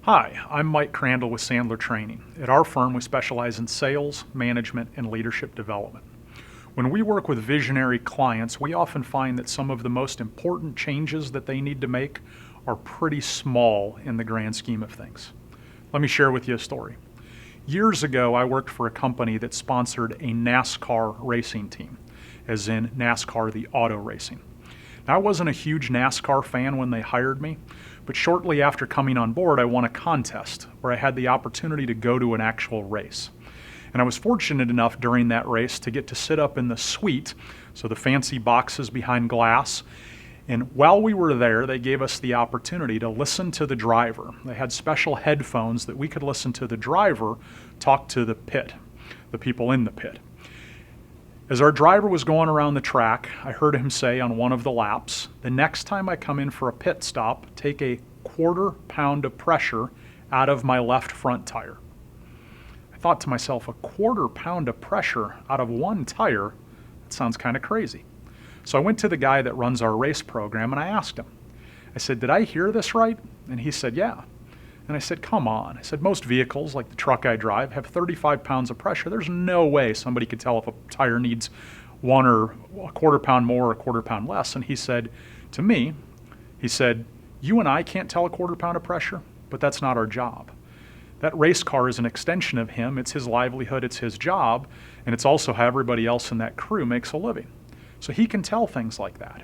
Hi, I'm Mike Crandall with Sandler Training. At our firm, we specialize in sales, management, and leadership development. When we work with visionary clients, we often find that some of the most important changes that they need to make are pretty small in the grand scheme of things. Let me share with you a story. Years ago, I worked for a company that sponsored a NASCAR racing team, as in NASCAR, the auto racing. Now, I wasn't a huge NASCAR fan when they hired me, but shortly after coming on board, I won a contest where I had the opportunity to go to an actual race. And I was fortunate enough during that race to get to sit up in the suite, so the fancy boxes behind glass. And while we were there, they gave us the opportunity to listen to the driver. They had special headphones that we could listen to the driver talk to the pit, the people in the pit. As our driver was going around the track, I heard him say on one of the laps, "The next time I come in for a pit stop, take a 1/4 pound of pressure out of my left front tire." I thought to myself, 1/4 pound of pressure out of one tire? That sounds kind of crazy. So I went to the guy that runs our race program and I asked him. I said, "Did I hear this right?" And he said, "Yeah." And I said, "Come on." I said, "Most vehicles, like the truck I drive, have 35 pounds of pressure. There's no way somebody could tell if a tire needs 1 or 1/4 pound more or 1/4 pound less." And he said to me, he said, "You and I can't tell 1/4 pound of pressure, but that's not our job. That race car is an extension of him. It's his livelihood, it's his job, and it's also how everybody else in that crew makes a living. So he can tell things like that."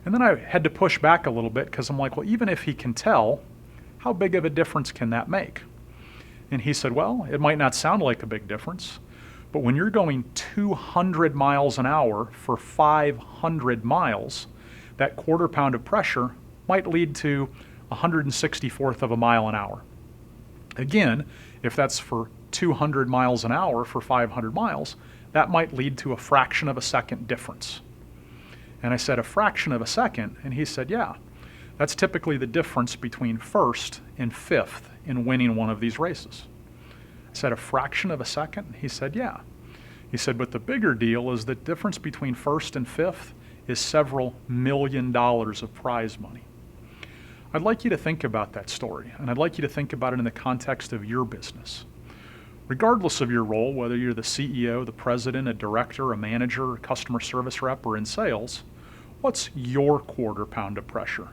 And then I had to push back a little bit because I'm like, well, even if he can tell, how big of a difference can that make? And he said, well, it might not sound like a big difference, but when you're going 200 miles an hour for 500 miles, that 1/4 pound of pressure might lead to 164th of a mile an hour. Again, if that's for 200 miles an hour for 500 miles, that might lead to a fraction of a second difference. And I said, a fraction of a second? And he said, yeah. That's typically the difference between first and fifth in winning one of these races. I said, a fraction of a second? He said, yeah. He said, but the bigger deal is the difference between first and fifth is several $1 million of prize money. I'd like you to think about that story, and I'd like you to think about it in the context of your business. Regardless of your role, whether you're the CEO, the president, a director, a manager, a customer service rep, or in sales, what's your 1/4 pound of pressure?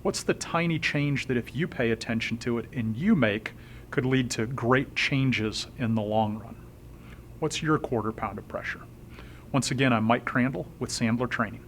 What's the tiny change that if you pay attention to it and you make could lead to great changes in the long run? What's your 1/4 pound of pressure? Once again, I'm Mike Crandall with Sandler Training.